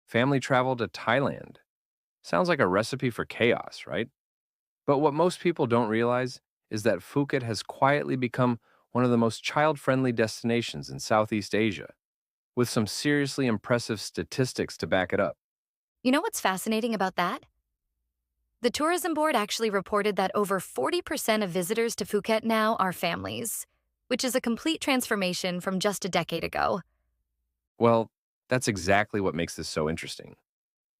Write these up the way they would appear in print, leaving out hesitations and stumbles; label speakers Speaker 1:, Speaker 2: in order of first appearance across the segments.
Speaker 1: family travel to Thailand. Sounds like a recipe for chaos, right? But what most people don't realize is that Phuket has quietly become one of the most child friendly destinations in Southeast Asia, with some seriously impressive statistics to back it up.
Speaker 2: You know what's fascinating about that? The tourism board actually reported that over 40% of visitors to Phuket now are families, which is a complete transformation from just a decade ago.
Speaker 1: Well, that's exactly what makes this so interesting.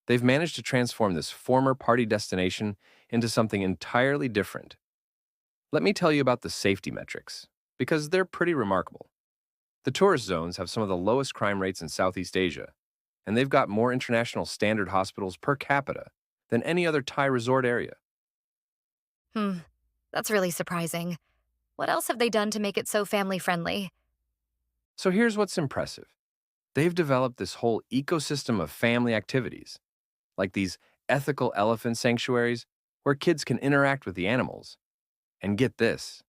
Speaker 1: They've managed to transform this former party destination into something entirely different. Let me tell you about the safety metrics, because they're pretty remarkable. The tourist zones have some of the lowest crime rates in Southeast Asia, and they've got more international standard hospitals per capita than any other Thai resort area.
Speaker 2: Hmm, that's really surprising. What else have they done to make it so family friendly?
Speaker 1: So here's what's impressive. They've developed this whole ecosystem of family activities, like these ethical elephant sanctuaries where kids can interact with the animals. And get this,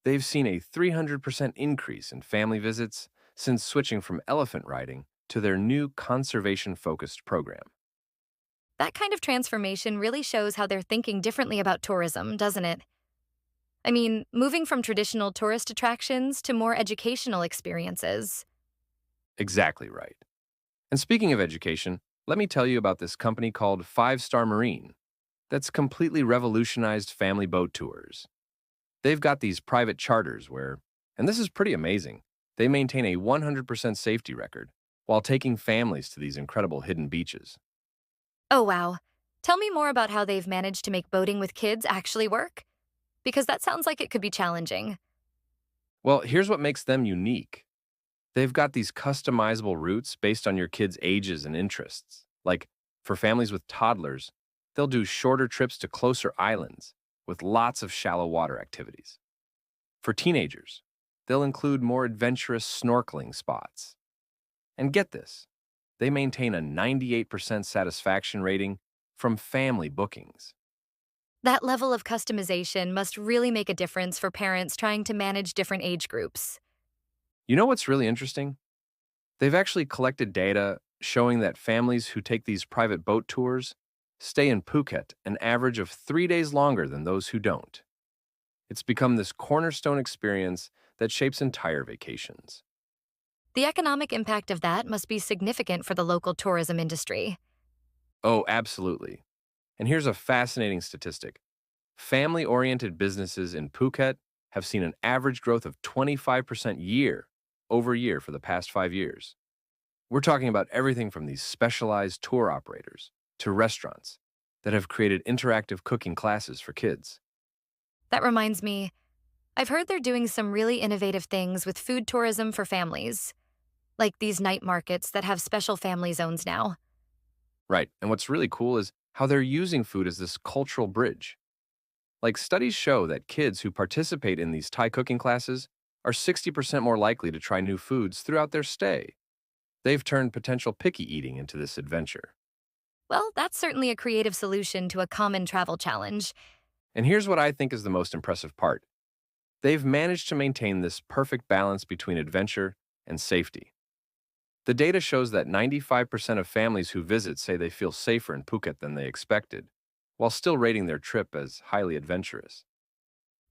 Speaker 1: they've seen a 300% increase in family visits since switching from elephant riding to their new conservation focused program.
Speaker 2: That kind of transformation really shows how they're thinking differently about tourism, doesn't it? I mean, moving from traditional tourist attractions to more educational experiences.
Speaker 1: Exactly right. And speaking of education, let me tell you about this company called Five Star Marine that's completely revolutionized family boat tours. They've got these private charters where, and this is pretty amazing, they maintain a 100% safety record while taking families to these incredible hidden beaches.
Speaker 2: Oh, wow. Tell me more about how they've managed to make boating with kids actually work, because that sounds like it could be challenging.
Speaker 1: Well, here's what makes them unique. They've got these customizable routes based on your kids' ages and interests. Like for families with toddlers, they'll do shorter trips to closer islands with lots of shallow water activities. For teenagers, they'll include more adventurous snorkeling spots. And get this, they maintain a 98% satisfaction rating from family bookings.
Speaker 2: That level of customization must really make a difference for parents trying to manage different age groups.
Speaker 1: You know what's really interesting? They've actually collected data showing that families who take these private boat tours stay in Phuket an average of 3 days longer than those who don't. It's become this cornerstone experience that shapes entire vacations.
Speaker 2: The economic impact of that must be significant for the local tourism industry.
Speaker 1: Oh, absolutely. And here's a fascinating statistic. Family oriented businesses in Phuket have seen an average growth of 25% year over year for the past 5 years. We're talking about everything from these specialized tour operators to restaurants that have created interactive cooking classes for kids.
Speaker 2: That reminds me, I've heard they're doing some really innovative things with food tourism for families, like these night markets that have special family zones now.
Speaker 1: Right. And what's really cool is how they're using food as this cultural bridge. Like studies show that kids who participate in these Thai cooking classes are 60% more likely to try new foods throughout their stay. They've turned potential picky eating into this adventure.
Speaker 2: Well, that's certainly a creative solution to a common travel challenge.
Speaker 1: And here's what I think is the most impressive part. They've managed to maintain this perfect balance between adventure and safety. The data shows that 95% of families who visit say they feel safer in Phuket than they expected, while still rating their trip as highly adventurous.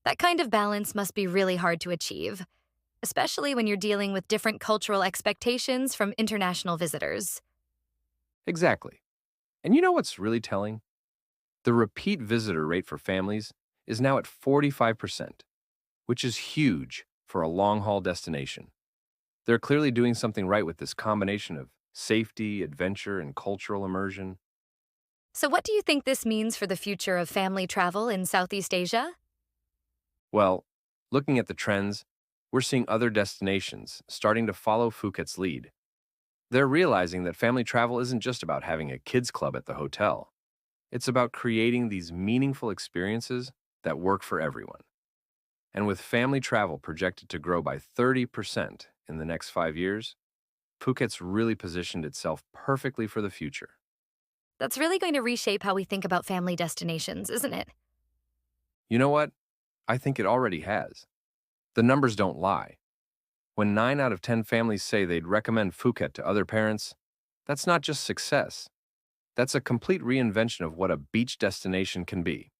Speaker 2: That kind of balance must be really hard to achieve, especially when you're dealing with different cultural expectations from international visitors.
Speaker 1: Exactly. And you know what's really telling? The repeat visitor rate for families is now at 45%, which is huge for a long haul destination. They're clearly doing something right with this combination of safety, adventure, and cultural immersion.
Speaker 2: So, what do you think this means for the future of family travel in Southeast Asia?
Speaker 1: Well, looking at the trends, we're seeing other destinations starting to follow Phuket's lead. They're realizing that family travel isn't just about having a kids club at the hotel. It's about creating these meaningful experiences that work for everyone. And with family travel projected to grow by 30% in the next 5 years, Phuket's really positioned itself perfectly for the future.
Speaker 2: That's really going to reshape how we think about family destinations, isn't it?
Speaker 1: You know what? I think it already has. The numbers don't lie. When 9 out of 10 families say they'd recommend Phuket to other parents, that's not just success, That's a complete reinvention of what a beach destination can be.